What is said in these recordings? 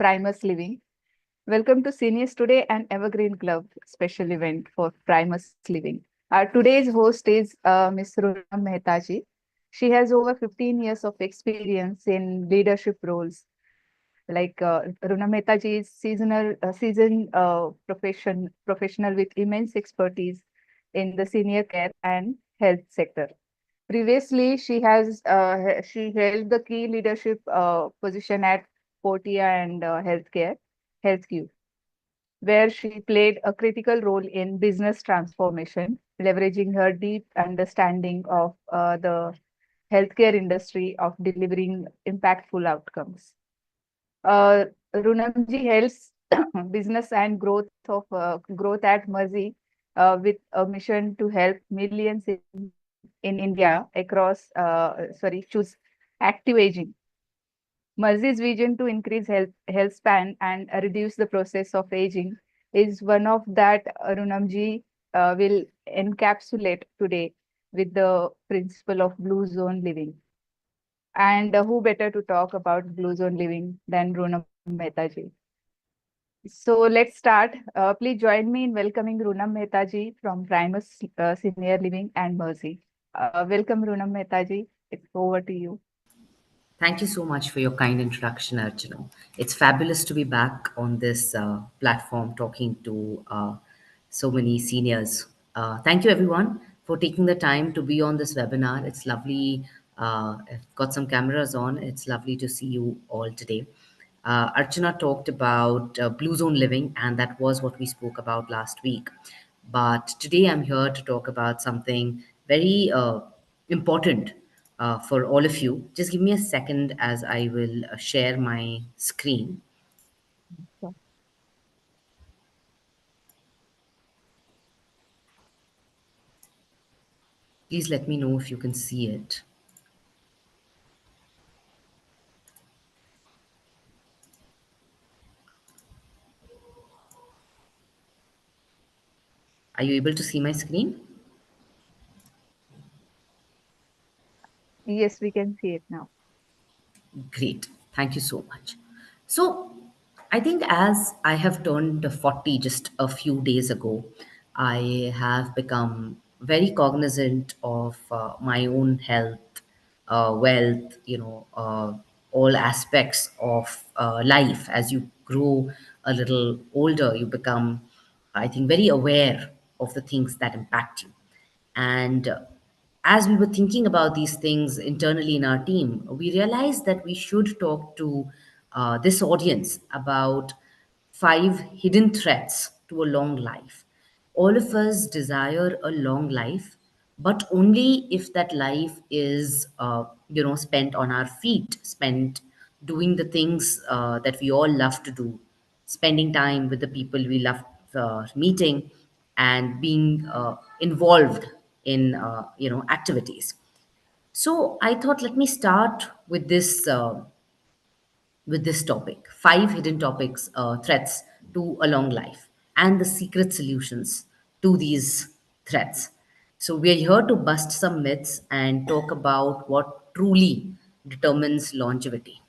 Primus Living. Welcome to Seniors Today and Evergreen Club special event for Primus Living. Our today's host is Ms. Runam Mehtaji. She has over 15 years of experience in leadership roles. Runam Mehtaji is seasoned professional with immense expertise in the senior care and health sector. Previously, she held the key leadership position at Portia and HealthQ, where she played a critical role in business transformation, leveraging her deep understanding of the healthcare industry of delivering impactful outcomes. Uh, Runamji helps business and growth at Mercy with a mission to help millions in India choose active aging. Mercy's vision to increase health span and reduce the process of aging is one of that Runamji will encapsulate today with the principle of blue zone living. And who better to talk about blue zone living than Runam Mehtaji? So let's start. Please join me in welcoming Runam Mehtaji from Primus Senior Living and Mercy. Welcome, Runam Mehtaji. It's over to you. Thank you so much for your kind introduction, Archana. It's fabulous to be back on this platform talking to so many seniors. Thank you, everyone, for taking the time to be on this webinar. It's lovely. I've got some cameras on. It's lovely to see you all today. Archana talked about Blue Zone living, and that was what we spoke about last week. But today I'm here to talk about something very important for all of you. Just give me a second as I will share my screen. So, Please let me know if you can see it. Are you able to see my screen? yes, we can see it now. Great. Thank you so much. So, I think as I have turned 40 just a few days ago, I have become very cognizant of my own health, wealth, all aspects of life. As you grow a little older, you become, I think, very aware of the things that impact you. And as we were thinking about these things internally in our team, we realized that we should talk to this audience about 5 hidden threats to a long life. All of us desire a long life, but only if that life is, spent on our feet, spent doing the things that we all love to do, spending time with the people we love meeting, and being involved in activities. So I thought, let me start with this topic: 5 hidden threats to a long life, and the secret solutions to these threats. So we are here to bust some myths and talk about what truly determines longevity.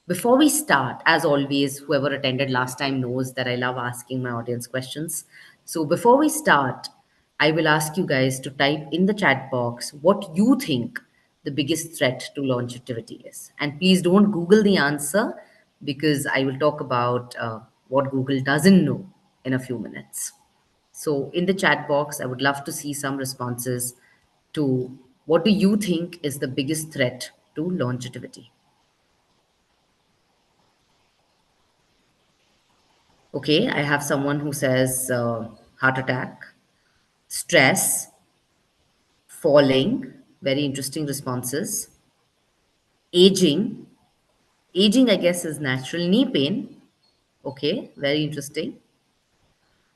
Before we start, as always, whoever attended last time knows that I love asking my audience questions. So before we start, I will ask you guys to type in the chat box what you think the biggest threat to longevity is. And please don't Google the answer, because I will talk about what Google doesn't know in a few minutes. So in the chat box, I would love to see some responses to what do you think is the biggest threat to longevity. Okay, I have someone who says heart attack, stress, falling, very interesting responses. Aging, aging, I guess, is natural. Knee pain, okay, very interesting.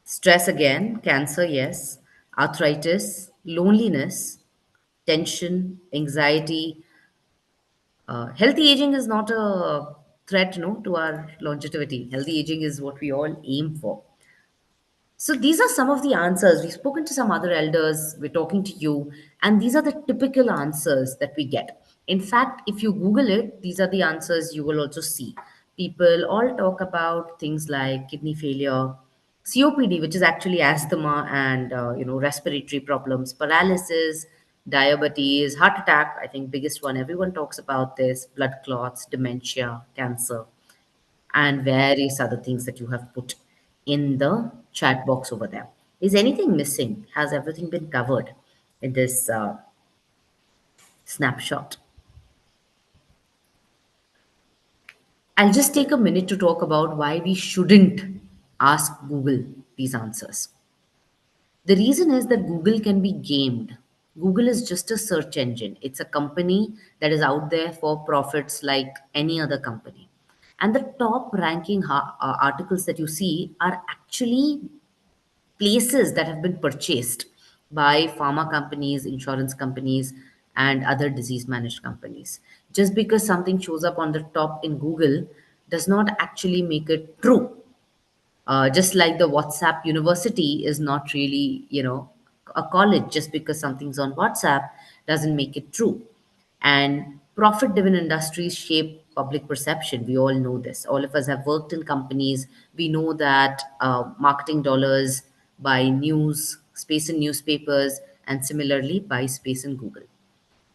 Stress again, cancer, yes. Arthritis, loneliness, tension, anxiety. Healthy aging is not a threat, no, to our longevity. Healthy aging is what we all aim for. So these are some of the answers. We've spoken to some other elders, we're talking to you, and these are the typical answers that we get. In fact, if you Google it, these are the answers you will also see. people all talk about things like kidney failure, COPD, which is actually asthma and respiratory problems, paralysis, diabetes, heart attack. I think biggest one. Everyone talks about this: blood clots, dementia, cancer, and various other things that you have put in the chat box over there. Is anything missing? Has everything been covered in this snapshot? I'll just take a minute to talk about why we shouldn't ask Google these answers. The reason is that Google can be gamed. Google is just a search engine. It's a company that is out there for profits like any other company. And the top ranking articles that you see are actually places that have been purchased by pharma companies, insurance companies, and other disease managed companies. Just because something shows up on the top in Google does not actually make it true. Just like the WhatsApp University is not really, a college. Just because something's on WhatsApp doesn't make it true. And profit driven industries shape public perception. We all know this. All of us have worked in companies. We know that marketing dollars buy news, space in newspapers, and similarly buy space in Google.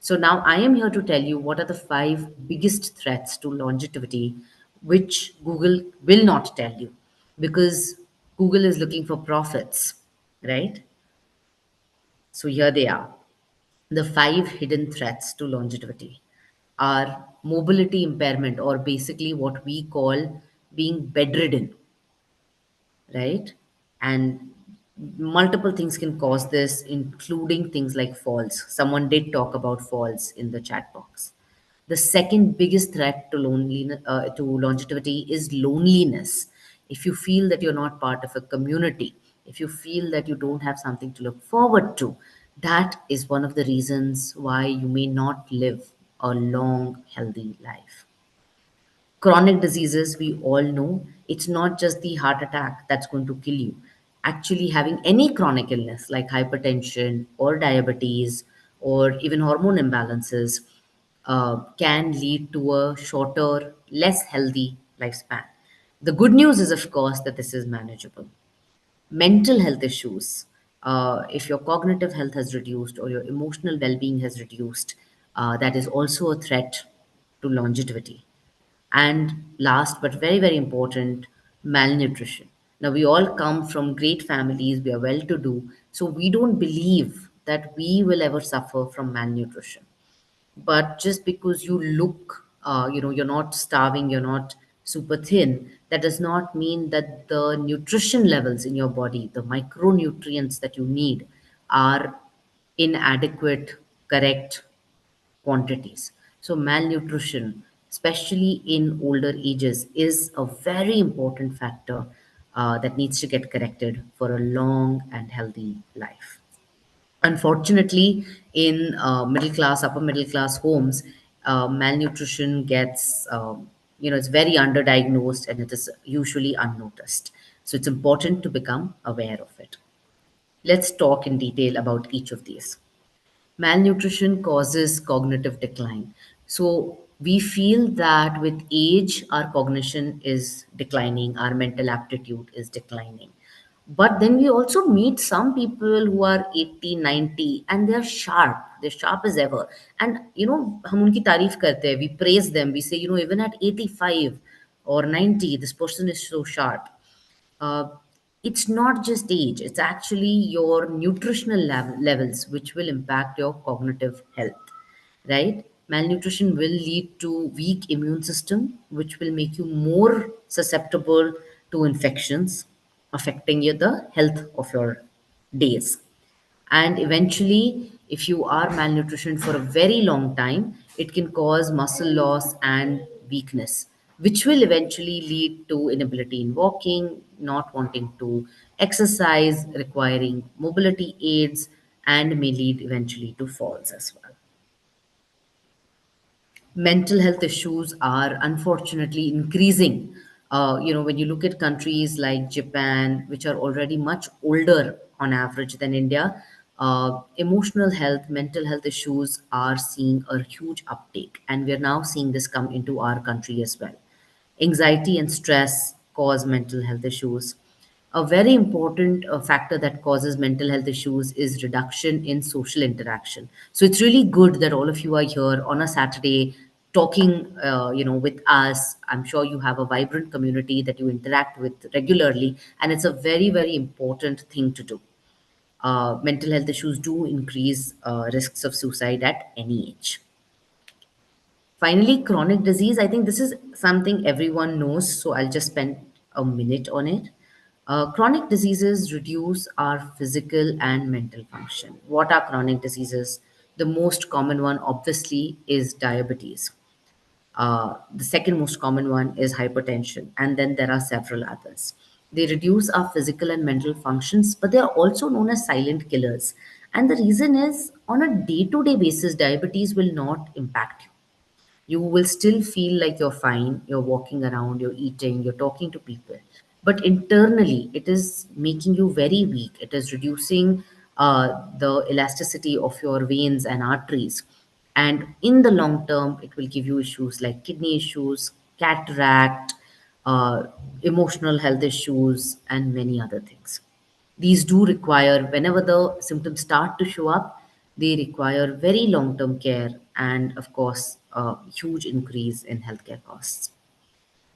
So now I am here to tell you what are the five biggest threats to longevity, which Google will not tell you because Google is looking for profits, right? So here they are. The five hidden threats to longevity are mobility impairment, or basically what we call being bedridden, right? And multiple things can cause this, including things like falls. Someone did talk about falls in the chat box. The second biggest threat to loneliness, to longevity, is loneliness. If you feel that you're not part of a community, if you feel that you don't have something to look forward to, that is one of the reasons why you may not live a long, healthy life. Chronic diseases, we all know it's not just the heart attack that's going to kill you. Actually, having any chronic illness like hypertension or diabetes or even hormone imbalances can lead to a shorter, less healthy lifespan. The good news is, of course, that this is manageable. Mental health issues, if your cognitive health has reduced or your emotional well-being has reduced, that is also a threat to longevity. And last but very, very important, malnutrition. Now, we all come from great families, we are well to do, so we don't believe that we will ever suffer from malnutrition. But just because you look, you're not starving, you're not super thin, that does not mean that the nutrition levels in your body, the micronutrients that you need, are inadequate, correct quantities. So, malnutrition, especially in older ages, is a very important factor that needs to get corrected for a long and healthy life. Unfortunately, in middle class, upper middle class homes, malnutrition gets, it's very underdiagnosed and it is usually unnoticed. So, it's important to become aware of it. Let's talk in detail about each of these. Malnutrition causes cognitive decline. So we feel that with age, our cognition is declining, our mental aptitude is declining. But then we also meet some people who are 80, 90, and they're sharp. They're sharp as ever. And, हम उनकी तारीफ करते हैं. We praise them. We say, even at 85 or 90, this person is so sharp. uh, it's not just age, it's actually your nutritional levels which will impact your cognitive health, right? Malnutrition will lead to weak immune system, which will make you more susceptible to infections, affecting the health of your days. And eventually, if you are malnutrition for a very long time, it can cause muscle loss and weakness, which will eventually lead to inability in walking, not wanting to exercise, requiring mobility aids, and may lead eventually to falls as well. Mental health issues are unfortunately increasing. When you look at countries like Japan, which are already much older on average than India, emotional health, mental health issues are seeing a huge uptake. And we're now seeing this come into our country as well. Anxiety and stress cause mental health issues. A very important factor that causes mental health issues is reduction in social interaction. So it's really good that all of you are here on a Saturday talking, with us. I'm sure you have a vibrant community that you interact with regularly, and it's a very, very important thing to do. Mental health issues do increase risks of suicide at any age. Finally, chronic disease. I think this is something everyone knows, so I'll just spend a minute on it. Chronic diseases reduce our physical and mental function. What are chronic diseases? The most common one, obviously, is diabetes. The second most common one is hypertension, and then there are several others. They reduce our physical and mental functions, but they are also known as silent killers. And the reason is, on a day to day basis, diabetes will not impact you. You will still feel like you're fine, you're walking around, you're eating, you're talking to people. But internally, it is making you very weak. It is reducing the elasticity of your veins and arteries. And in the long term, it will give you issues like kidney issues, cataract, uh, emotional health issues, and many other things. These do require, whenever the symptoms start to show up, they require very long term care and, of course, a huge increase in healthcare costs.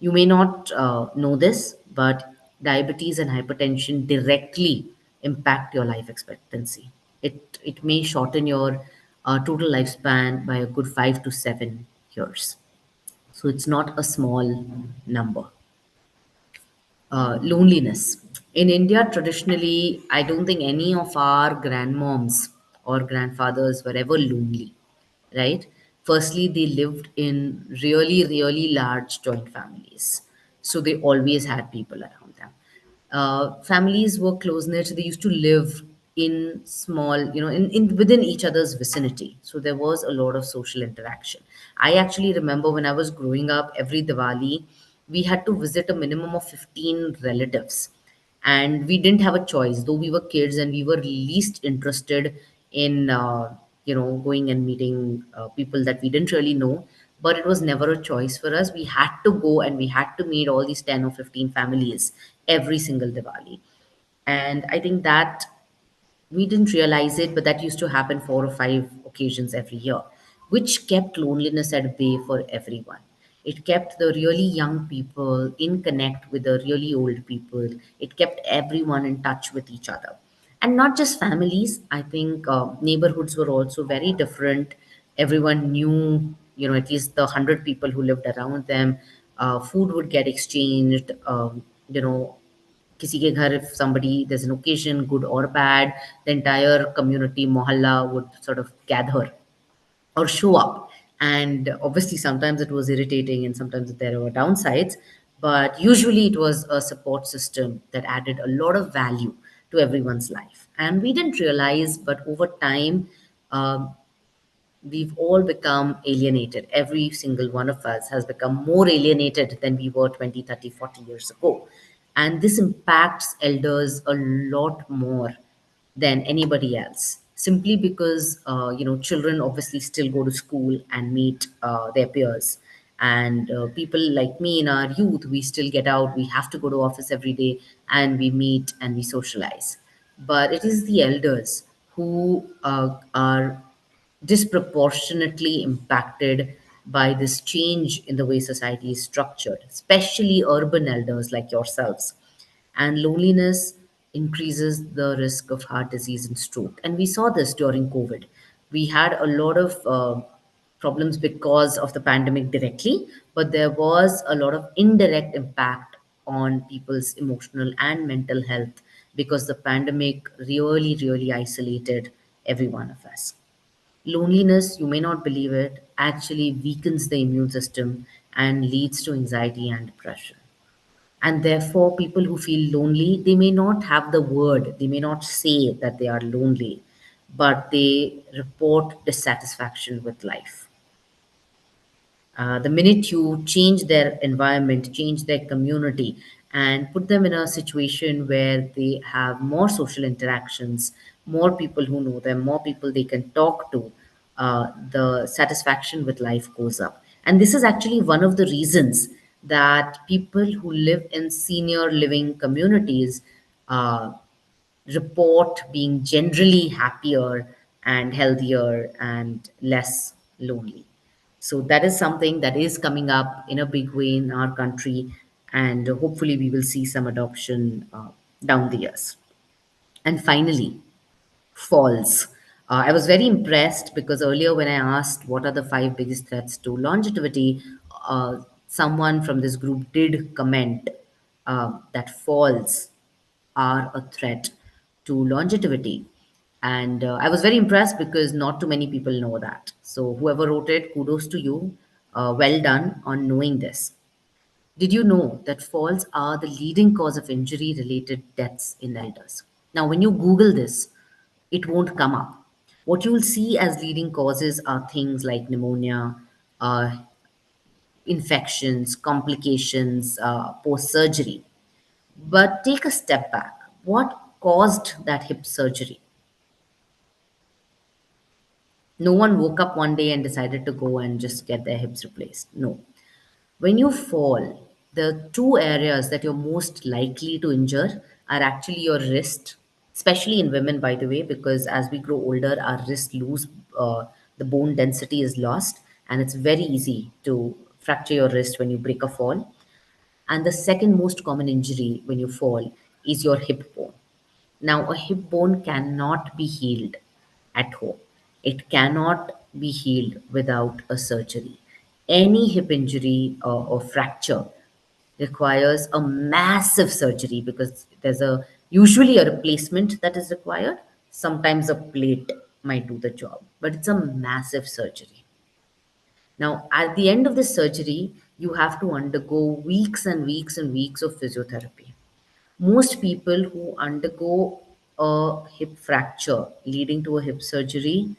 You may not know this, but diabetes and hypertension directly impact your life expectancy. It may shorten your total lifespan by a good 5 to 7 years. So it's not a small number. Loneliness. In India, traditionally, I don't think any of our grandmoms or grandfathers were ever lonely, right? Firstly, they lived in really, really large joint families. So they always had people around them. Families were close knit. They used to live in small, in within each other's vicinity. So there was a lot of social interaction. I actually remember when I was growing up, every Diwali, we had to visit a minimum of 15 relatives. And we didn't have a choice, though we were kids and we were least interested in, going and meeting people that we didn't really know. But it was never a choice for us. We had to go and we had to meet all these 10 or 15 families every single Diwali. And I think that we didn't realize it, but that used to happen 4 or 5 occasions every year, which kept loneliness at bay for everyone. It kept the really young people in connect with the really old people. It kept everyone in touch with each other. And not just families, I think neighborhoods were also very different. Everyone knew, at least the 100 people who lived around them. Food would get exchanged, किसी के घर, if somebody there's an occasion good or bad, the entire community mohalla would sort of gather or show up. And obviously sometimes it was irritating and sometimes there were downsides, but usually it was a support system that added a lot of value to everyone's life. And we didn't realize, but over time, um, we've all become alienated. Every single one of us has become more alienated than we were 20, 30, 40 years ago. And this impacts elders a lot more than anybody else, simply because, children obviously still go to school and meet their peers. And people like me in our youth, we still get out, we have to go to office every day, and we meet and we socialize. But it is the elders who are disproportionately impacted by this change in the way society is structured, especially urban elders like yourselves. And loneliness increases the risk of heart disease and stroke. And we saw this during COVID. We had a lot of problems because of the pandemic directly, but there was a lot of indirect impact on people's emotional and mental health because the pandemic really, really isolated every one of us. Loneliness, you may not believe it, actually weakens the immune system and leads to anxiety and depression. And therefore, people who feel lonely, they may not have the word, they may not say that they are lonely, but they report dissatisfaction with life. The minute you change their environment, change their community, and put them in a situation where they have more social interactions, more people who know them, more people they can talk to, the satisfaction with life goes up. And this is actually one of the reasons that people who live in senior living communities uh, report being generally happier and healthier and less lonely. So that is something that is coming up in a big way in our country, and hopefully we will see some adoption down the years. And finally, falls. I was very impressed because earlier, when I asked what are the five biggest threats to longevity, someone from this group did comment that falls are a threat to longevity. And I was very impressed because not too many people know that. So, whoever wrote it, kudos to you. Well done on knowing this. Did you know that falls are the leading cause of injury related deaths in elders? Now, when you Google this, it won't come up. What you'll see as leading causes are things like pneumonia, uh, infections, complications, post surgery. But take a step back. What caused that hip surgery? No one woke up one day and decided to go and just get their hips replaced. No. When you fall, the two areas that you're most likely to injure are actually your wrist, especially in women, by the way, because as we grow older, our wrist lose, the bone density is lost, and it's very easy to fracture your wrist when you break a fall. And the second most common injury when you fall is your hip bone. Now, a hip bone cannot be healed at home. It cannot be healed without a surgery. Any hip injury or fracture requires a massive surgery because there's a usually a replacement that is required. Sometimes a plate might do the job, but it's a massive surgery. Now, at the end of the surgery, you have to undergo weeks and weeks and weeks of physiotherapy. Most people who undergo a hip fracture leading to a hip surgery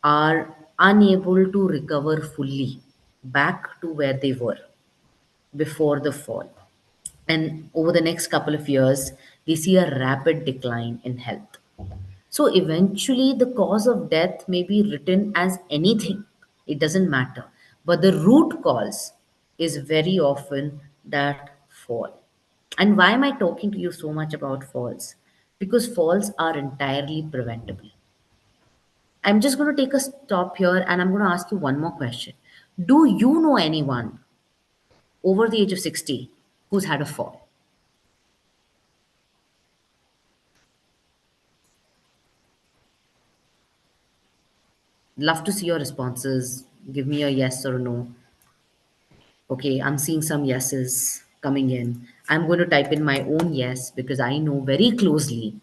are unable to recover fully back to where they were before the fall. And over the next couple of years, they see a rapid decline in health. So eventually, the cause of death may be written as anything, it doesn't matter. But the root cause is very often that fall. And why am I talking to you so much about falls? Because falls are entirely preventable. I'm just going to take a stop here and I'm going to ask you one more question. Do you know anyone over the age of 60 who's had a fall? Love to see your responses. Give me a yes or a no. Okay, I'm seeing some yeses coming in. I'm going to type in my own yes because I know very closely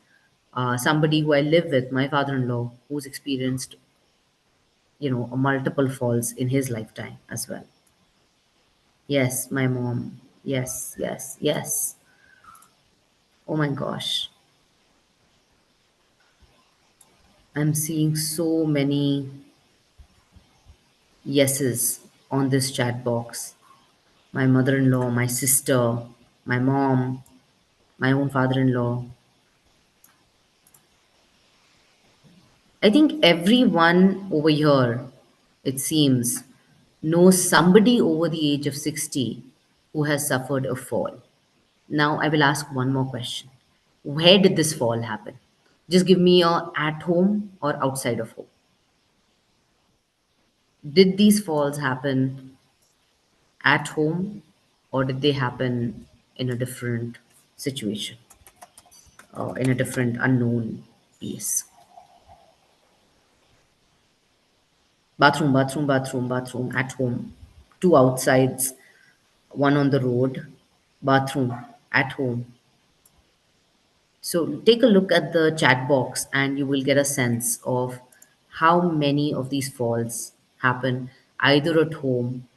somebody who I live with, my father-in-law, who's experienced, multiple falls in his lifetime as well. Yes, my mom. Yes, yes, yes. Oh my gosh. I'm seeing so many yeses on this chat box. My mother-in-law, my sister, my mom, my own father-in-law. I think everyone over here, it seems, knows somebody over the age of 60 who has suffered a fall. Now, I will ask one more question. Where did this fall happen? Just give me a at home or outside of home. Did these falls happen at home or did they happen in a different situation or in a different unknown place? Bathroom, bathroom, bathroom, bathroom, at home. Two outsides, one on the road, bathroom, at home. So take a look at the chat box and you will get a sense of how many of these falls happen either at home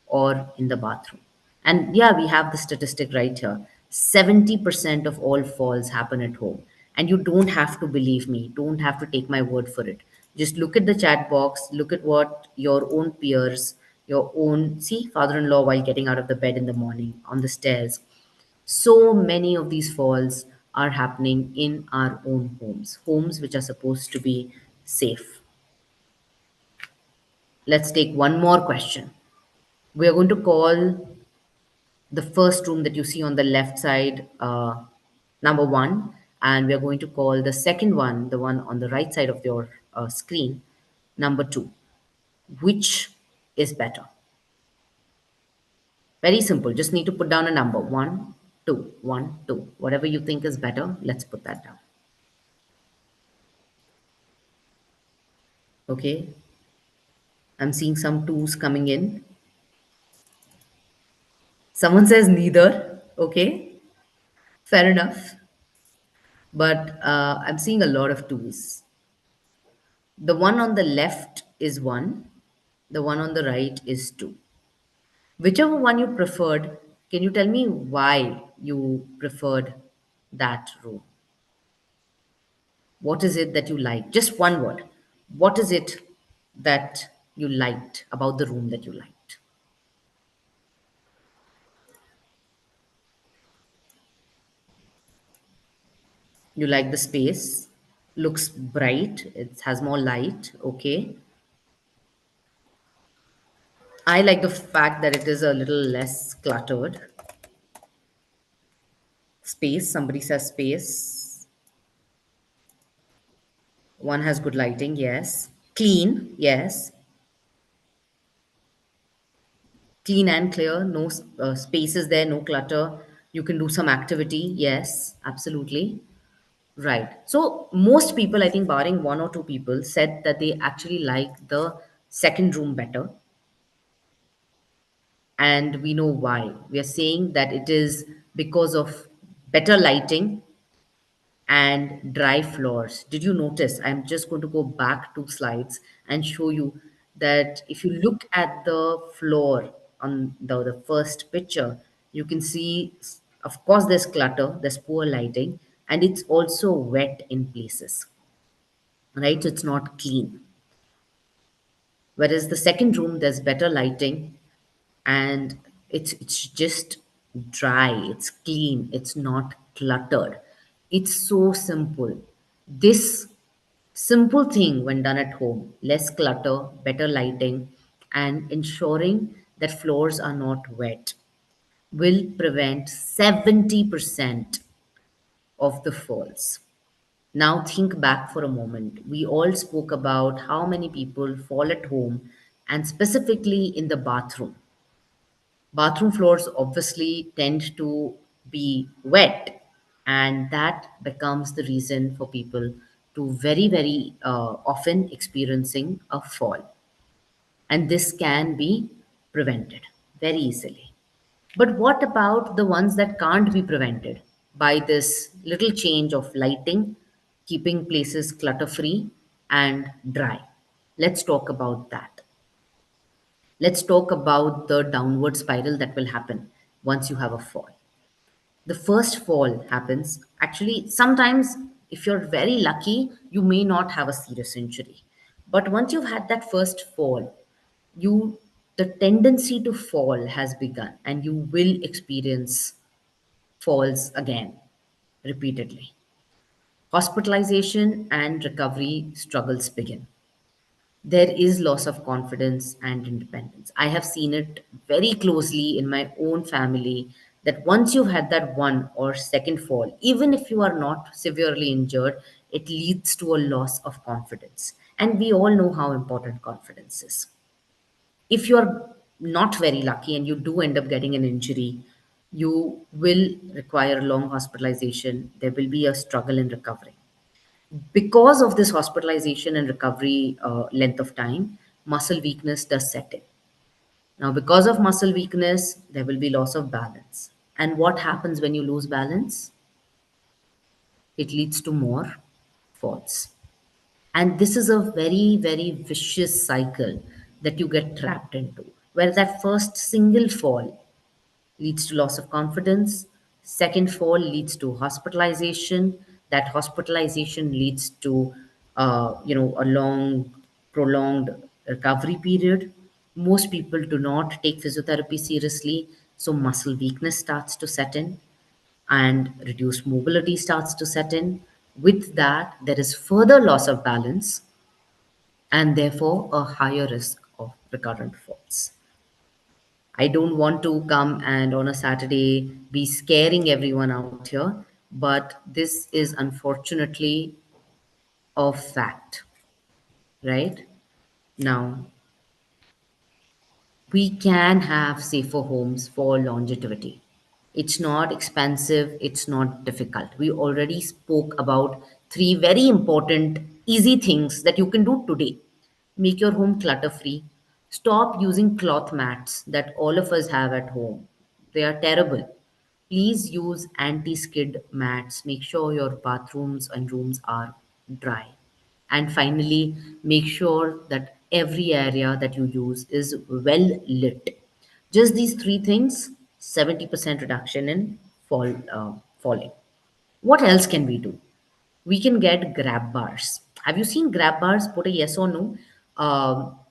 or in the bathroom. And yeah, we have the statistic right here. 70% of all falls happen at home. And you don't have to believe me, don't have to take my word for it. Just look at the chat box, look at what your own peers, your own, see, father in law while getting out of the bed in the morning, on the stairs. So many of these falls are happening in our own homes, homes which are supposed to be safe. Let's take one more question. We are going to call the first room that you see on the left side, number one, and we are going to call the second one, the one on the right side of your screen, number two. Which is better? Very simple. Just need to put down a number. One, two, one, two. Whatever you think is better, let's put that down. Okay. I'm seeing some twos coming in. Someone says neither. Okay. Fair enough. But I'm seeing a lot of twos. The one on the left is one, the one on the right is two. Whichever one you preferred, can you tell me why you preferred that room? What is it that you like? Just one word. What is it that you liked about the room that you liked? You like the space, looks bright, it has more light, okay. I like the fact that it is a little less cluttered. Space, somebody says space. One has good lighting, yes. Clean, yes. Clean and clear, no spaces there, no clutter. You can do some activity, yes, absolutely. Right. So most people, I think, barring one or two people, said that they actually like the second room better. And we know why. We are saying that it is because of better lighting and dry floors. Did you notice? I'm just going to go back two slides and show you that if you look at the floor on the first picture, you can see, of course, there's clutter, there's poor lighting, and it's also wet in places, right? So it's not clean. Whereas the second room, there's better lighting and it's just dry, it's clean, it's not cluttered. It's so simple. This simple thing, when done at home, less clutter, better lighting, and ensuring that floors are not wet, will prevent 70% of the falls. Now think back for a moment. We all spoke about how many people fall at home and specifically in the bathroom. Bathroom floors obviously tend to be wet, and that becomes the reason for people to very often experiencing a fall. And this can be prevented very easily. But what about the ones that can't be prevented by this little change of lighting, keeping places clutter free and dry? Let's talk about that. Let's talk about the downward spiral that will happen once you have a fall. The first fall happens, actually, sometimes if you're very lucky, you may not have a serious injury. But once you've had that first fall, you the tendency to fall has begun and you will experience falls again repeatedly. Hospitalization and recovery struggles begin. There is loss of confidence and independence. I have seen it very closely in my own family that once you've had that one or second fall, even if you are not severely injured, it leads to a loss of confidence. And we all know how important confidence is. If you're not very lucky and you do end up getting an injury, you will require long hospitalization. There will be a struggle in recovery. Because of this hospitalization and recovery length of time, muscle weakness does set in. Now, because of muscle weakness, there will be loss of balance. And what happens when you lose balance? It leads to more falls. And this is a very vicious cycle that you get trapped into, where that first single fall leads to loss of confidence. Second fall leads to hospitalization. That hospitalization leads to, a long, prolonged recovery period. Most people do not take physiotherapy seriously, so muscle weakness starts to set in and reduced mobility starts to set in. With that, there is further loss of balance and therefore a higher risk of recurrent falls. I don't want to come and on a Saturday be scaring everyone out here, but this is unfortunately a fact, right? Now, we can have safer homes for longevity. It's not expensive, it's not difficult. We already spoke about three very important, easy things that you can do today. Make your home clutter free. Stop using cloth mats that all of us have at home. They are terrible. Please use anti skid mats. Make sure your bathrooms and rooms are dry. And finally, make sure that every area that you use is well lit. Just these three things, 70% reduction in falling. What else can we do? We can get grab bars. Have you seen grab bars? Put a yes or no.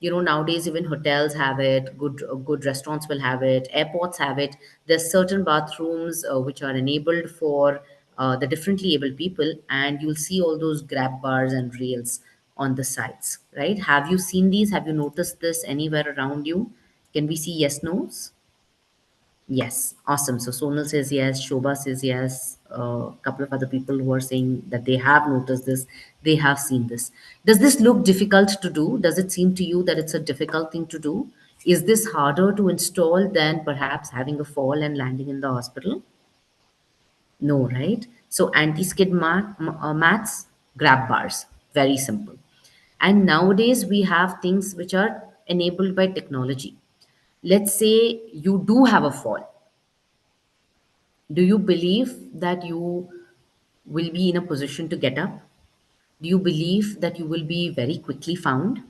Nowadays even hotels have it. Good restaurants will have it. Airports have it. There's certain bathrooms which are enabled for the differently able people, and you'll see all those grab bars and rails on the sides. Right? Have you seen these? Have you noticed this anywhere around you? Can we see yes nos? Yes, awesome. So Sonal says yes, Shobha says yes. A couple of other people who are saying that they have noticed this, they have seen this. Does this look difficult to do? Does it seem to you that it's a difficult thing to do? Is this harder to install than perhaps having a fall and landing in the hospital? No, right? So mats, grab bars, very simple. And nowadays we have things which are enabled by technology. Let's say you do have a fall. Do you believe that you will be in a position to get up? Do you believe that you will be very quickly found?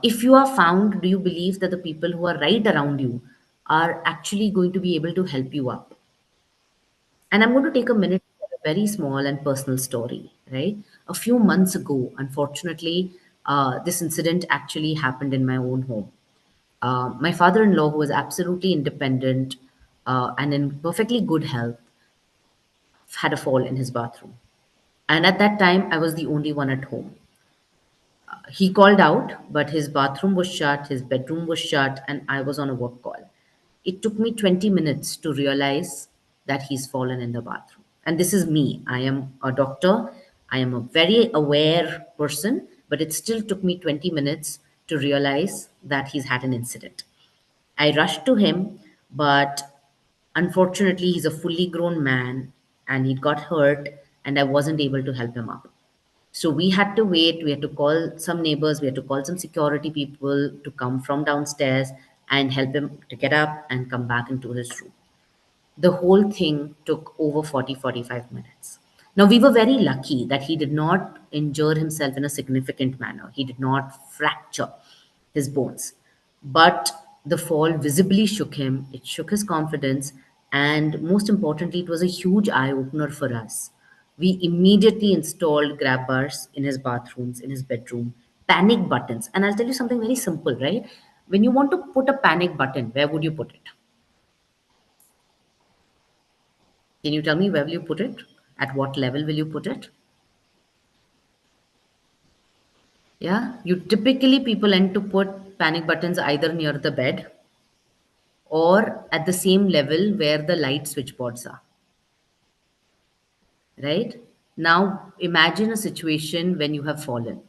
If you are found, do you believe that the people who are right around you are actually going to be able to help you up? And I'm going to take a minute to tell a very small and personal story, right? A few months ago, unfortunately, this incident actually happened in my own home. My father in law, who was absolutely independent and in perfectly good health, had a fall in his bathroom. And at that time, I was the only one at home. He called out, but his bathroom was shut, his bedroom was shut, and I was on a work call. It took me 20 minutes to realize that he's fallen in the bathroom. And this is me. I am a doctor, I am a very aware person, but it still took me 20 minutes to realize that he's had an incident. I rushed to him, but unfortunately, he's a fully grown man and he got hurt, and I wasn't able to help him up. So we had to wait, we had to call some neighbors, we had to call some security people to come from downstairs and help him to get up and come back into his room. The whole thing took over 40-45 minutes. Now, we were very lucky that he did not injure himself in a significant manner. He did not fracture his bones. But the fall visibly shook him, it shook his confidence, and most importantly, it was a huge eye opener for us. We immediately installed grab bars in his bathrooms, in his bedroom, panic buttons. And I'll tell you something very simple, right? When you want to put a panic button, where would you put it? Can you tell me where will you put it? At what level will you put it? Yeah, you typically people tend to put panic buttons either near the bed or at the same level where the light switchboards are, right? Now imagine a situation when you have fallen.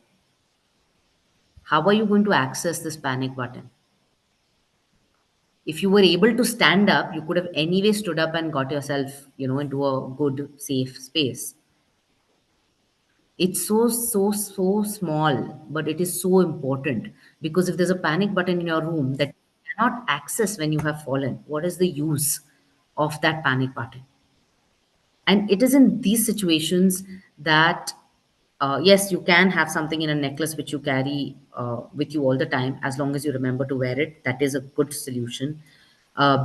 How are you going to access this panic button? If you were able to stand up, you could have anyway stood up and got yourself, into a good, safe space. It's so small, but it is so important because if there's a panic button in your room that you cannot access when you have fallen, what is the use of that panic button? And it is in these situations that, yes, you can have something in a necklace which you carry with you all the time, as long as you remember to wear it. That is a good solution.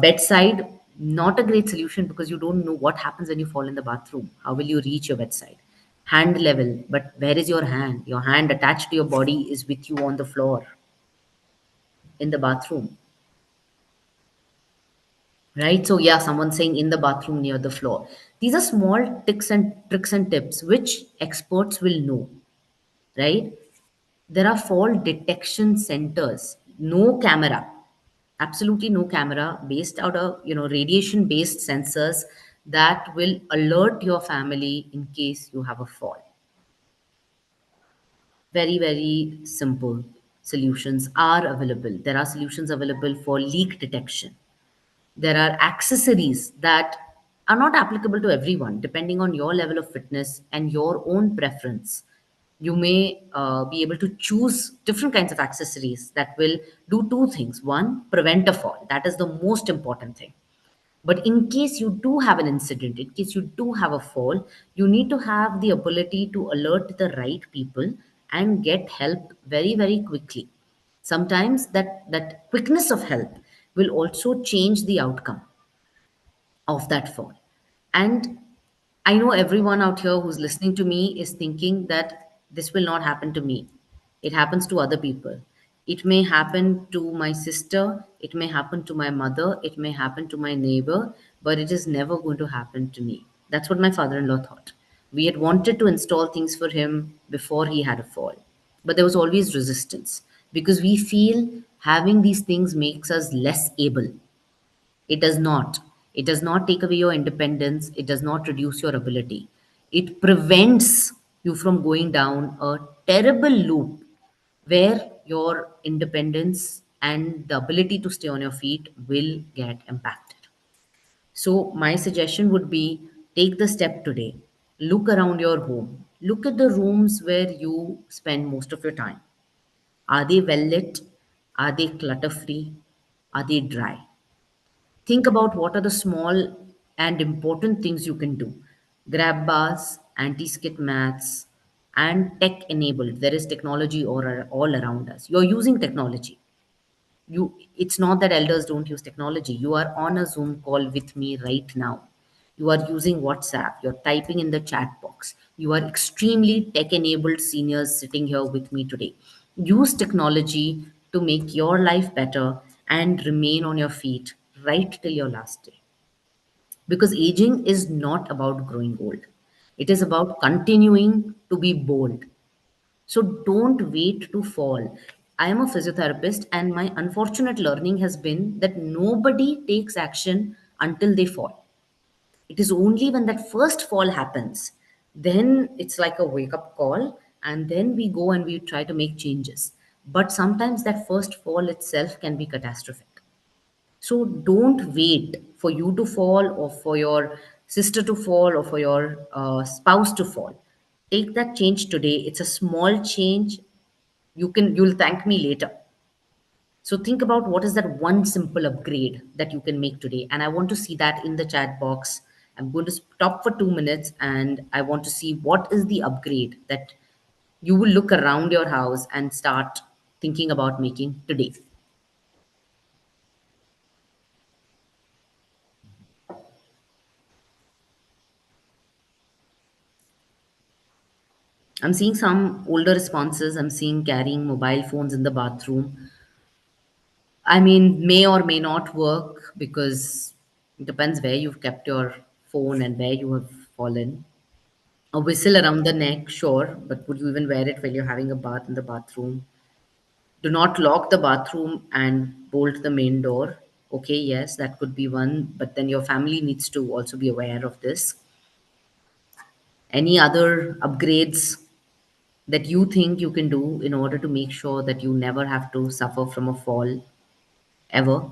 Bedside, not a great solution because you don't know what happens when you fall in the bathroom. How will you reach your bedside? Hand level, but where is your hand? Your hand attached to your body is with you on the floor in the bathroom, right? So yeah, someone saying in the bathroom near the floor. These are small tricks and tips which experts will know, right? There are fall detection centers, no camera, Absolutely no camera, based out of, radiation based sensors that will alert your family in case you have a fall. Very, very simple solutions are available. There are solutions available for leak detection. There are accessories that are not applicable to everyone, depending on your level of fitness and your own preference. You may be able to choose different kinds of accessories that will do two things. One, prevent a fall. That is the most important thing. But in case you do have an incident, in case you do have a fall, you need to have the ability to alert the right people and get help very, very quickly. Sometimes that quickness of help will also change the outcome of that fall. And I know everyone out here who's listening to me is thinking that this will not happen to me. It happens to other people. It may happen to my sister, it may happen to my mother, it may happen to my neighbor, but it is never going to happen to me. That's what my father in law thought. We had wanted to install things for him before he had a fall, but there was always resistance because we feel having these things makes us less able. It does not. It does not take away your independence. It does not reduce your ability. It prevents you from going down a terrible loop where your independence and the ability to stay on your feet will get impacted. So, my suggestion would be take the step today. Look around your home. Look at the rooms where you spend most of your time. Are they well lit? Are they clutter free? Are they dry? Think about what are the small and important things you can do. Grab bars, anti skid mats, and tech enabled. There is technology all around us. You're using technology. It's not that elders don't use technology. You are on a Zoom call with me right now. You are using WhatsApp. You're typing in the chat box. You are extremely tech enabled seniors sitting here with me today. Use technology to make your life better and remain on your feet right till your last day. Because aging is not about growing old, it is about continuing to be bold. So don't wait to fall. I am a physiotherapist, and my unfortunate learning has been that nobody takes action until they fall. It is only when that first fall happens, then it's like a wake up call, and then we go and we try to make changes. But sometimes that first fall itself can be catastrophic. So don't wait for you to fall or for your sister to fall or for your spouse to fall. Take that change today. It's a small change. You'll thank me later. So think about what is that one simple upgrade that you can make today. And I want to see that in the chat box. I'm going to stop for 2 minutes and I want to see what is the upgrade that you will look around your house and start thinking about making today. I'm seeing some older responses. I'm seeing carrying mobile phones in the bathroom. I mean, may or may not work because it depends where you've kept your phone and where you have fallen. A whistle around the neck, sure, but would you even wear it while you're having a bath in the bathroom? Do not lock the bathroom and bolt the main door. Okay, yes, that could be one, but then your family needs to also be aware of this. Any other upgrades that you think you can do in order to make sure that you never have to suffer from a fall ever?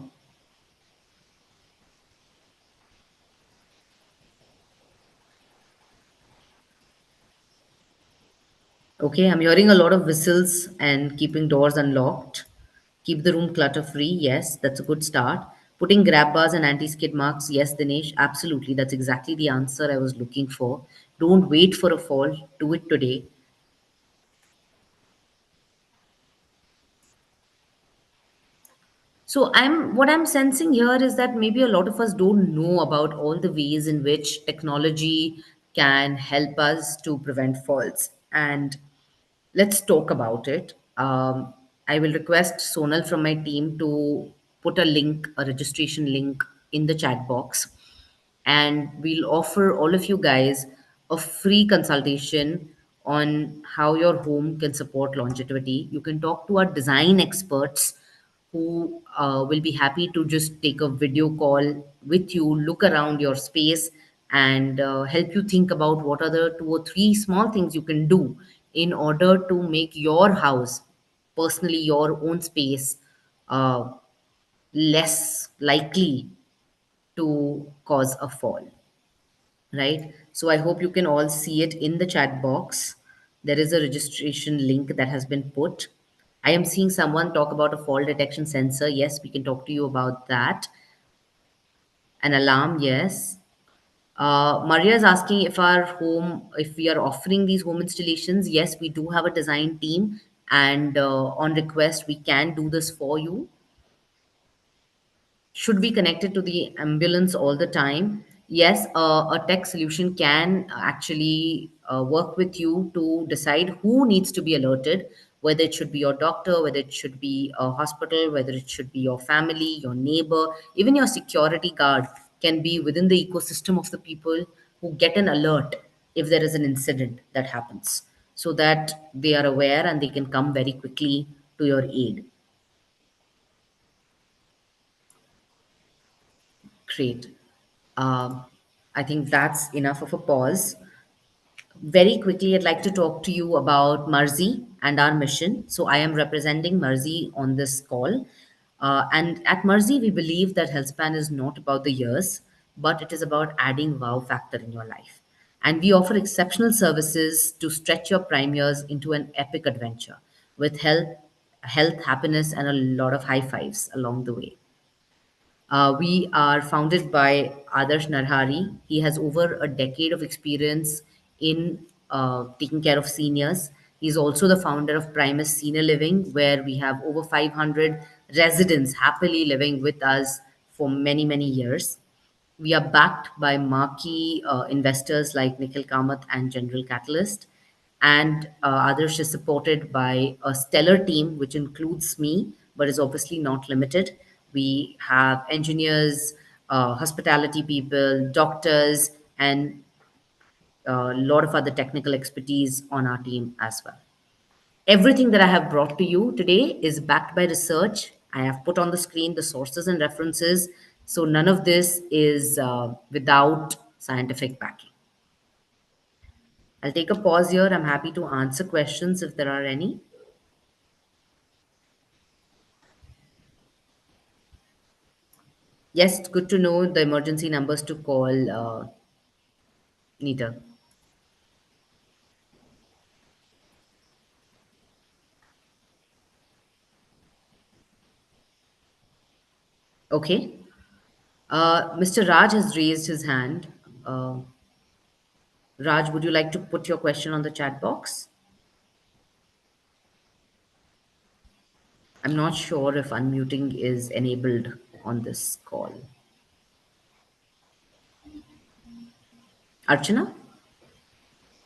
Okay, I'm hearing a lot of whistles and keeping doors unlocked. Keep the room clutter free. Yes, that's a good start. Putting grab bars and anti skid marks. Yes, Dinesh, absolutely. That's exactly the answer I was looking for. Don't wait for a fall. Do it today. So I'm sensing here is that maybe a lot of us don't know about all the ways in which technology can help us to prevent falls. And let's talk about it. I will request Sonal from my team to put a link, a registration link in the chat box. And we'll offer all of you guys a free consultation on how your home can support longevity. You can talk to our design experts who will be happy to just take a video call with you, look around your space, and help you think about what are the two or three small things you can do in order to make your house, personally your own space, uh, less likely to cause a fall, right? So I hope you can all see it in the chat box. There is a registration link that has been put. I am seeing someone talk about a fall detection sensor. Yes, we can talk to you about that. An alarm, yes. Maria is asking if we are offering these home installations. Yes, we do have a design team, and on request, we can do this for you. Should be connected to the ambulance all the time. Yes, a tech solution can actually work with you to decide who needs to be alerted, whether it should be your doctor, whether it should be a hospital, whether it should be your family, your neighbor, even your security guard can be within the ecosystem of the people who get an alert if there is an incident that happens, so that they are aware and they can come very quickly to your aid. Great. Um, I think that's enough of a pause. Very quickly, I'd like to talk to you about Marzi and our mission. So, I am representing Marzi on this call. And at Marzi, we believe that HealthSpan is not about the years, but it is about adding wow factor in your life. And we offer exceptional services to stretch your prime years into an epic adventure with health, happiness, and a lot of high fives along the way. We are founded by Adarsh Narhari. He has over a decade of experience in taking care of seniors. He's also the founder of Primus Senior Living, where we have over 500 residents happily living with us for many, many years. We are backed by marquee investors like Nikhil Kamath and General Catalyst. And Adarsh is supported by a stellar team, which includes me, but is obviously not limited. We have engineers, hospitality people, doctors, and a lot of other technical expertise on our team as well. Everything that I have brought to you today is backed by research. I have put on the screen the sources and references. So none of this is without scientific backing. I'll take a pause here. I'm happy to answer questions if there are any. Yes, it's good to know the emergency numbers to call, Nita. Okay. Mr. Raj has raised his hand. Raj, would you like to put your question on the chat box? I'm not sure if unmuting is enabled on this call. Archana?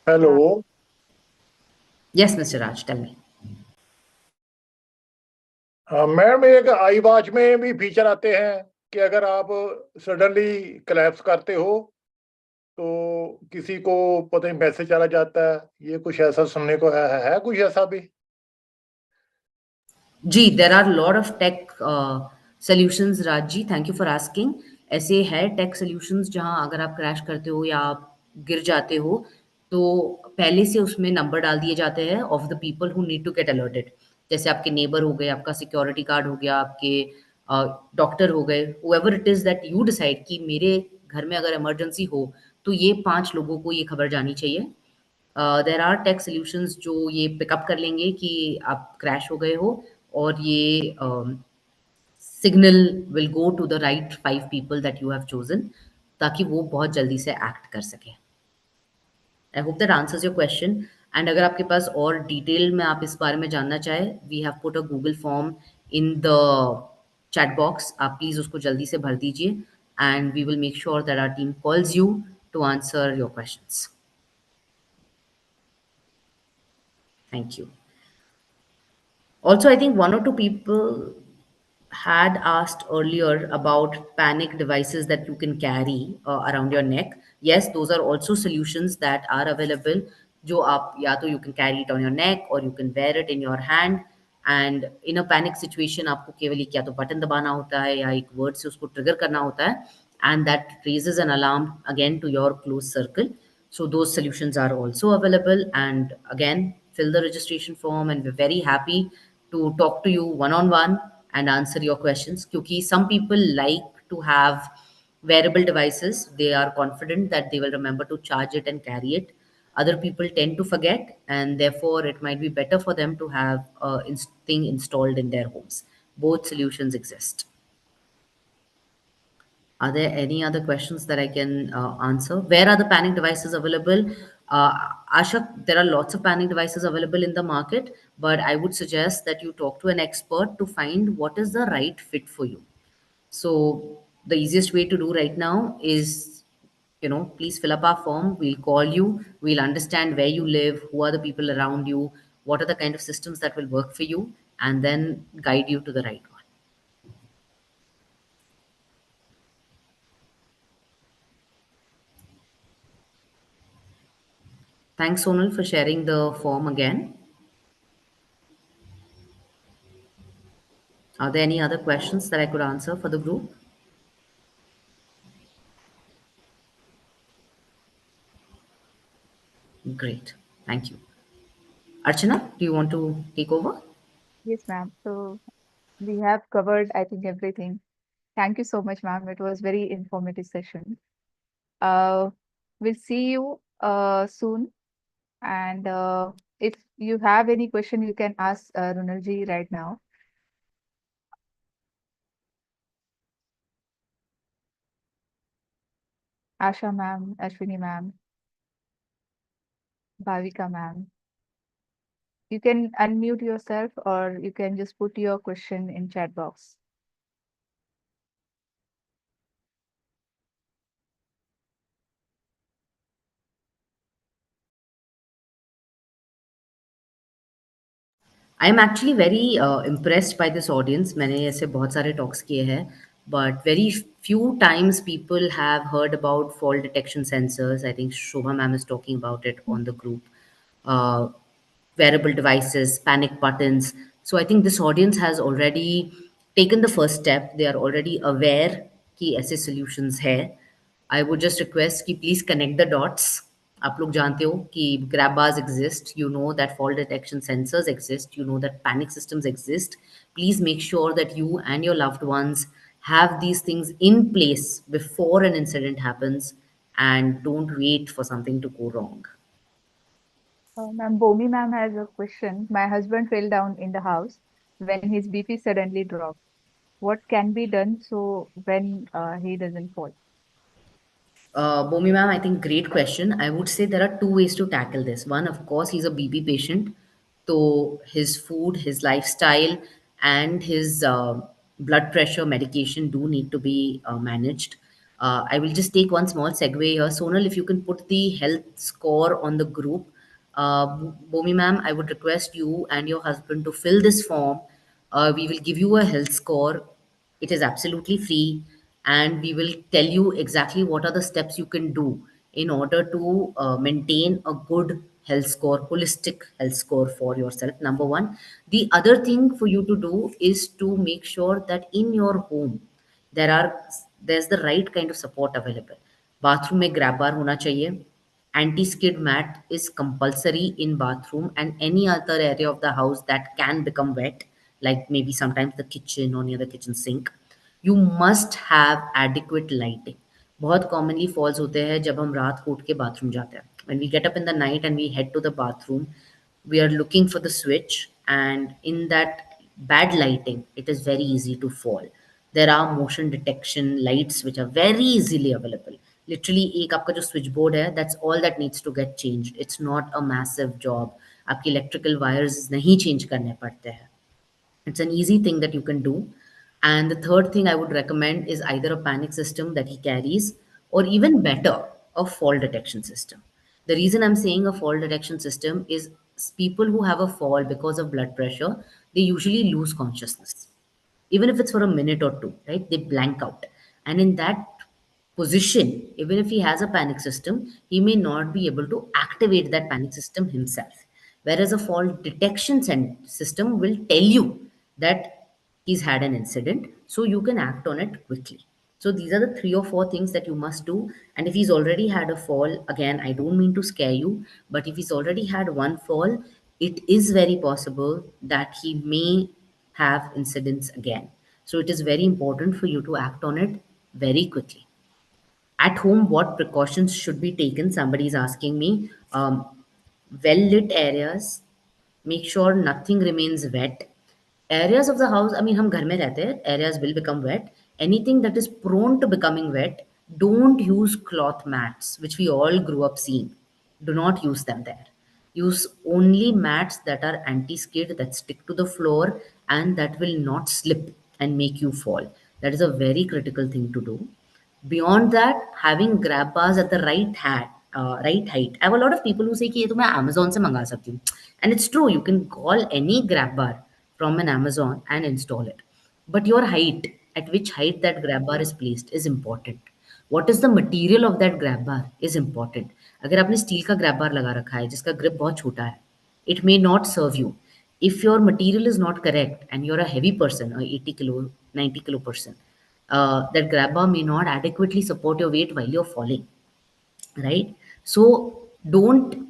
Hello Yes, Mr. Raj, tell me. Ma'am एक I watch में भी feature आते हैं कि अगर आप suddenly collapse करते हो तो किसी को पता नहीं मैसेज चला जाता है, ये कुछ ऐसा सुनने को है कुछ ऐसा भी? जी, there are a lot of tech solutions, Raj ji, thank you for asking. ऐसे है टेक सॉल्यूशंस जहाँ अगर आप क्रैश करते हो या आप गिर जाते हो तो पहले से उसमें नंबर डाल दिए जाते हैं of the people who need to get alerted. जैसे आपके नेबर हो गए, आपका सिक्योरिटी गार्ड हो गया, आपके डॉक्टर हो गए, whoever it is that you decide कि मेरे घर में अगर इमरजेंसी हो तो ये 5 लोगों को ये खबर जानी चाहिए। देयर आर टेक सॉल्यूशंस जो ये पिकअप कर लेंगे कि आप क्रैश हो गए हो और ये signal will go to the right 5 people that you have chosen ताकि वो बहुत जल्दी से एक्ट कर सके। I hope that answers your question. And अगर आपके पास और डिटेल में आप इस बारे में जानना चाहे, we have put a Google form in the chat box. आप प्लीज़ उसको जल्दी से भर दीजिए and we will make sure that our team calls you to answer your questions. Thank you. Also, I think one or two people had asked earlier about panic devices that you can carry around your neck. Yes, those are also solutions that are available. जो आप या तो you can carry it on your neck or you can wear it in your hand. And in a panic situation आपको केवल एक या तो button दबाना होता है या एक वर्ड से उसको ट्रिगर करना होता है, and that raises an alarm again to your close circle. So those solutions are also available. And again, fill the registration form, and we're very happy to talk to you one on one and answer your questions. Because some people like to have wearable devices. They are confident that they will remember to charge it and carry it. Other people tend to forget, and therefore it might be better for them to have a thing installed in their homes. Both solutions exist. Are there any other questions that I can answer? Where are the panic devices available? Ashok, there are lots of panic devices available in the market, but I would suggest that you talk to an expert to find what is the right fit for you. So the easiest way to do right now is, please fill up our form. We'll call you. We'll understand where you live, who are the people around you, what are the kind of systems that will work for you, and then guide you to the right one. Thanks, Sonal, for sharing the form again. Are there any other questions that I could answer for the group? Great. Thank you. Archana, do you want to take over? Yes, ma'am. So we have covered, I think, everything. Thank you so much, ma'am. It was very informative session. Uh, we'll see you soon. And if you have any question, you can ask Runalji right now. Asha ma'am, Ashwini ma'am, Bhavika ma'am. You can unmute yourself or you can just put your question in chat box. I am actually very impressed by this audience. मैंने ऐसे बहुत सारे talks किए हैं, but very few times people have heard about fall detection sensors. I think Shobha ma'am is talking about it on the group. Wearable devices, panic buttons. So I think this audience has already taken the first step. They are already aware कि ऐसे solutions है. I would just request कि please connect the dots. आप लोग जानते हो कि grab bars exist, you know that fall detection sensors exist, you know that panic systems exist. Please make sure that you and your loved ones have these things in place before an incident happens, and don't wait for something to go wrong. Ma'am, Bomi ma'am has a question. My husband fell down in the house when his BP suddenly dropped. What can be done so when he doesn't fall? Bomi ma'am, I think great question. I would say there are two ways to tackle this. One, of course, he's a BB patient, so his food, his lifestyle, and his blood pressure medication do need to be managed. I will just take one small segue here. Sonal, if you can put the health score on the group. Bomi ma'am, I would request you and your husband to fill this form. We will give you a health score. It is absolutely free, and we will tell you exactly what are the steps you can do in order to maintain a good health score, holistic health score for yourself. Number one. The other thing for you to do is to make sure that in your home there's the right kind of support available. Bathroom में grab bar होना चाहिए. Anti-skid mat is compulsory in bathroom and any other area of the house that can become wet, like maybe sometimes the kitchen or near the kitchen sink. You must have adequate lighting. बहुत commonly falls होते हैं जब हम रात को उठ के bathroom जाते हैं. When we get up in the night and we head to the bathroom, we are looking for the switch, and in that bad lighting, it is very easy to fall. There are motion detection lights which are very easily available. Literally एक आपका जो switch board है, that's all that needs to get changed. It's not a massive job. आपकी electrical wires नहीं change करने पड़ते हैं. It's an easy thing that you can do. And the third thing I would recommend is either a panic system that he carries, or even better, a fall detection system. The reason I'm saying a fall detection system is people who have a fall because of blood pressure, they usually lose consciousness. Even if it's for a minute or two, right? They blank out. And in that position, even if he has a panic system, he may not be able to activate that panic system himself. Whereas a fault detection system will tell you that he's had an incident, so you can act on it quickly. So these are the 3 or 4 things that you must do. And if he's already had a fall, again, I don't mean to scare you, but if he's already had one fall, it is very possible that he may have incidents again. So it is very important for you to act on it very quickly. At home, what precautions should be taken? Somebody is asking me. Well lit areas, make sure nothing remains wet. Areas of the house, I mean, हम घर में रहते हैं, areas will become wet. Anything that is prone to becoming wet, don't use cloth mats, which we all grew up seeing. Do not use them there. Use only mats that are anti-skid, that stick to the floor, and that will not slip and make you fall. That is a very critical thing to do. Beyond that, having grab bars at the right height. I have a lot of people who say कि ये तो मैं Amazon से मंगा सकती हूँ. And it's true, you can call any grab bar from an Amazon and install it. But your height, at which height that grab bar is placed, is important. What is the material of that grab bar is important. अगर आपने steel का grab bar लगा रखा है जिसका grip बहुत छोटा है, it may not serve you. If your material is not correct and you're a heavy person, a 80 kilo, 90 kilo person, that grab bar may not adequately support your weight while you're falling, right? So don't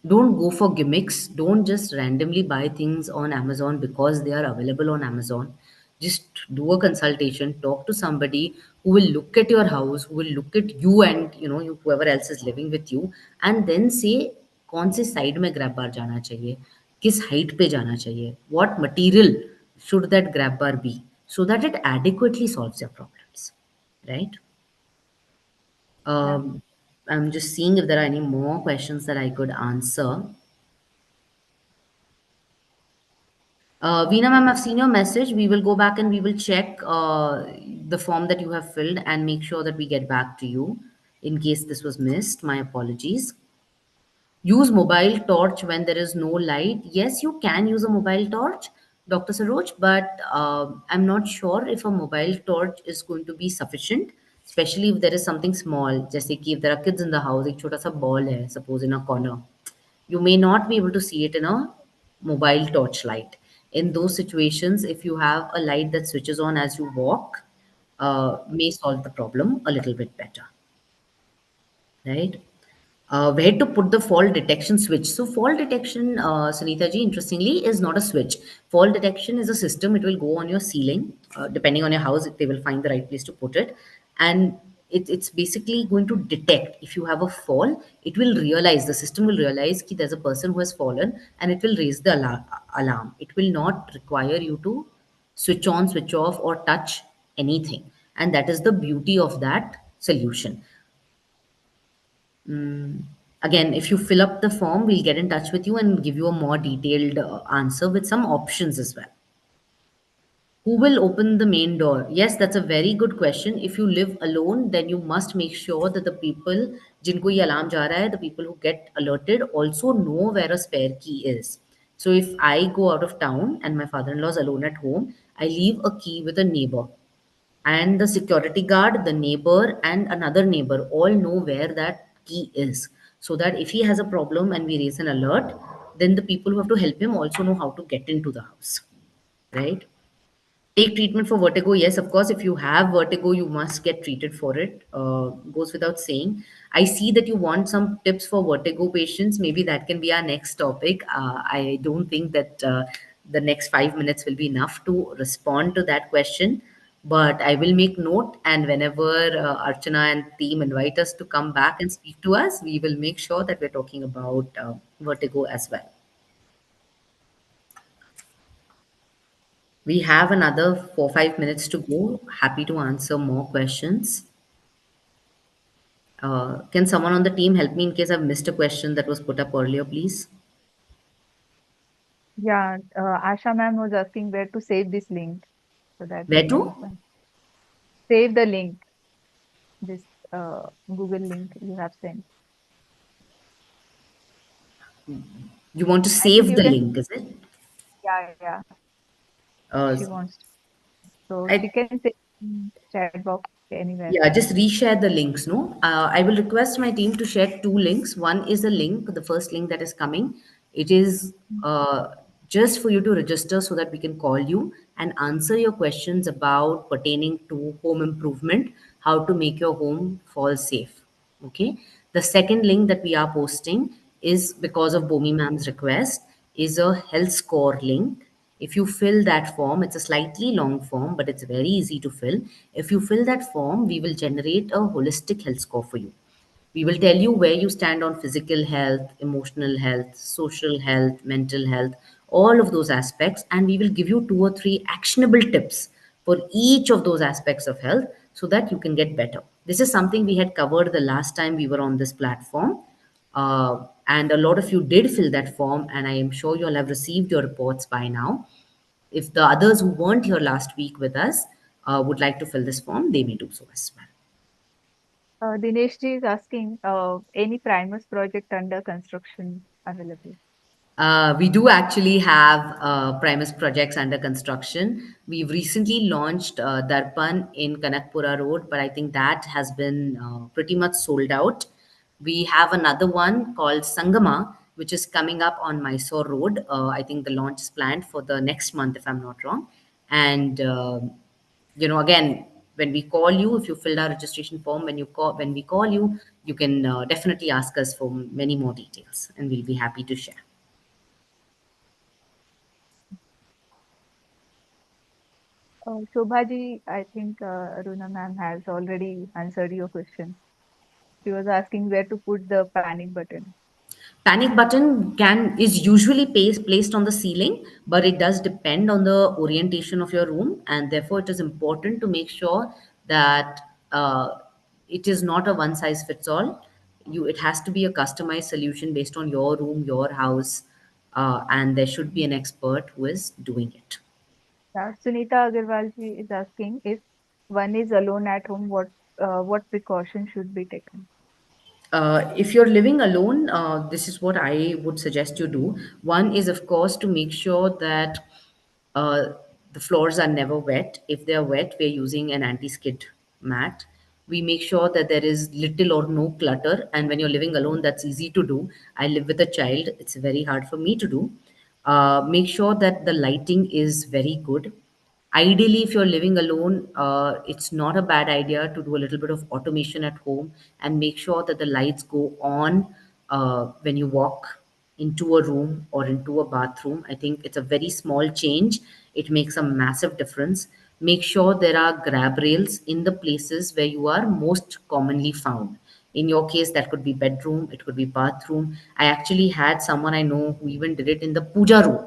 go for gimmicks. Don't just randomly buy things on Amazon because they are available on Amazon. Just do a consultation, talk to somebody who will look at your house, who will look at you and whoever else is living with you, and then say कौन से side में grab bar जाना चाहिए, किस height पे जाना चाहिए, what material should that grab bar be, so that it adequately solves your problems, right? I'm just seeing if there are any more questions that I could answer. Veena ma'am, I've seen your message. We will go back and we will check the form that you have filled and make sure that we get back to you in case this was missed. My apologies. Use mobile torch when there is no light. Yes, you can use a mobile torch, Dr. Saroj, but I'm not sure if a mobile torch is going to be sufficient, especially if there is something small. जैसे कि if there are kids in the house, एक छोटा सा ball है, suppose in a corner, you may not be able to see it in a mobile torch light. In those situations, if you have a light that switches on as you walk, may solve the problem a little bit better, right? Where to put the fall detection switch? So fall detection, Sunita ji, interestingly, is not a switch. Fall detection is a system. It will go on your ceiling. Depending on your house, they will find the right place to put it. And it's basically going to detect if you have a fall. It will realize, the system will realize that there's a person who has fallen, and it will raise the alarm. It will not require you to switch on, switch off, or touch anything. And that is the beauty of that solution. Again, if you fill up the form, we'll get in touch with you and give you a more detailed answer with some options as well. Who will open the main door? Yes, that's a very good question. If you live alone, then you must make sure that the people jinko ye alarm ja raha hai, the people who get alerted also know where a spare key is. So if I go out of town and my father-in-law is alone at home, I leave a key with a neighbor. And the security guard, the neighbor, and another neighbor all know where that key is. So that if he has a problem and we raise an alert, then the people who have to help him also know how to get into the house, right? Take treatment for vertigo. Yes, of course, if you have vertigo, you must get treated for it. Goes without saying. I see that you want some tips for vertigo patients. Maybe that can be our next topic. I don't think that the next 5 minutes will be enough to respond to that question. But I will make note, and whenever Archana and team invite us to come back and speak to us, we will make sure that we're talking about vertigo as well. We have another 4-5 minutes to go. Happy to answer more questions. Can someone on the team help me in case I've missed a question that was put up earlier, please? Yeah, Asha ma'am was asking where to save this link so that we Where can to? open. Save the link, this Google link you have sent. You want to I think save you the can, link, is it? yeah, Uh, she wants. So I she can say in chat box anywhere. Yeah, just reshare the links, no? I will request my team to share 2 links. One is a link, the first link that is coming It is just for you to register so that we can call you and answer your questions about pertaining to home improvement, how to make your home fall safe. Okay. The second link that we are posting is because of Bomi ma'am's request is a health score link. If you fill that form, it's a slightly long form, but it's very easy to fill. If you fill that form, we will generate a holistic health score for you. We will tell you where you stand on physical health, emotional health, social health, mental health, all of those aspects. And we will give you 2 or 3 actionable tips for each of those aspects of health so that you can get better. This is something we had covered the last time we were on this platform. And a lot of you did fill that form, and I am sure you'll have received your reports by now. If the others who weren't here last week with us would like to fill this form, they may do so as well. Dinesh ji is asking, any Primus project under construction available? We do actually have Primus projects under construction. We've recently launched Darpan in Kanakpura Road, but I think that has been pretty much sold out. We have another one called Sangama, which is coming up on Mysore Road. I think the launch is planned for the next month, if I'm not wrong. And again, when we call you, if you filled our registration form, when we call you, you can definitely ask us for many more details, and we'll be happy to share. Shobha ji, I think Aruna ma'am has already answered your question. She was asking where to put the panic button. Panic button is usually placed on the ceiling, but it does depend on the orientation of your room, and therefore it is important to make sure that it is not a one size fits all. It has to be a customized solution based on your room, your house, and there should be an expert who is doing it. Sunita Agarwal ji is asking if one is alone at home, what precaution should be taken? If you're living alone, this is what I would suggest you do. One is, of course, to make sure that uh, the floors are never wet. If they are wet, we're using an anti-skid mat. We make sure that there is little or no clutter. And when you're living alone, that's easy to do. I live with a child, it's very hard for me to do. Make sure that the lighting is very good. Ideally, if you're living alone, it's not a bad idea to do a little bit of automation at home and make sure that the lights go on when you walk into a room or into a bathroom. I think it's a very small change. It makes a massive difference. Make sure there are grab rails in the places where you are most commonly found. In your case, that could be bedroom, it could be bathroom. I actually had someone I know who even did it in the puja room,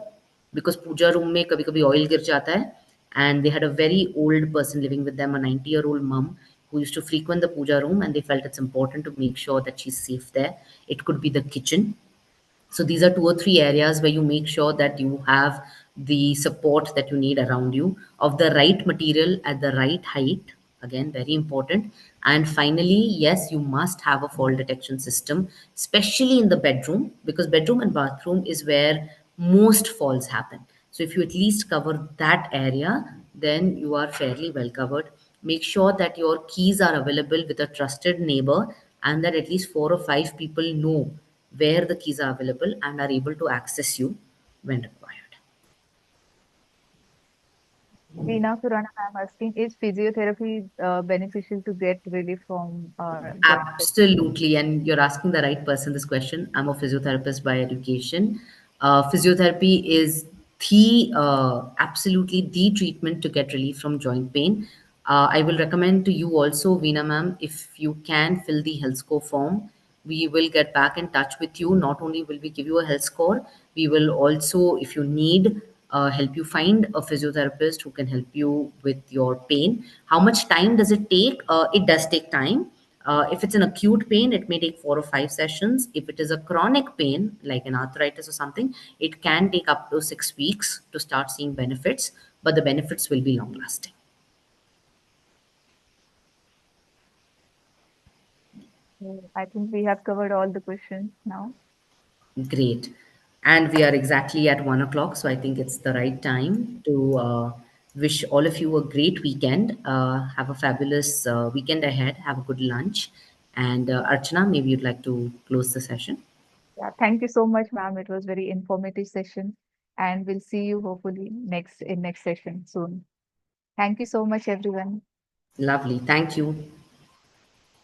because puja room में कभी कभी oil गिर जाता है, and they had a very old person living with them, a 90-year-old mom who used to frequent the puja room, and they felt it's important to make sure that she's safe there. It could be the kitchen. So these are 2 or 3 areas where you make sure that you have the support that you need around you, of the right material at the right height. Again, very important. And finally, yes, you must have a fall detection system, especially in the bedroom, because bedroom and bathroom is where most falls happen. So if you at least cover that area, then you are fairly well covered. Make sure that your keys are available with a trusted neighbor, and that at least 4 or 5 people know where the keys are available and are able to access you when required. Veena Khurana ma'am asking, is physiotherapy beneficial to get relief from joint pain? Absolutely. And you're asking the right person this question. I'm a physiotherapist by education. Physiotherapy is absolutely the treatment to get relief from joint pain. I will recommend to you also, Veena ma'am, if you can fill the health score form, we will get back in touch with you. Not only will we give you a health score, we will also, if you need, help you find a physiotherapist who can help you with your pain. How much time does it take? It does take time. If it's an acute pain, it may take 4 or 5 sessions. If it is a chronic pain, like an arthritis or something, it can take up to 6 weeks to start seeing benefits, but the benefits will be long lasting. I think we have covered all the questions now. Great. And we are exactly at 1 o'clock, so I think it's the right time to wish all of you a great weekend. Have a fabulous weekend ahead. Have a good lunch. And Archana, maybe you'd like to close the session. Yeah, thank you so much, ma'am. It was very informative session, and we'll see you hopefully next session soon. Thank you so much, everyone. Lovely. Thank you.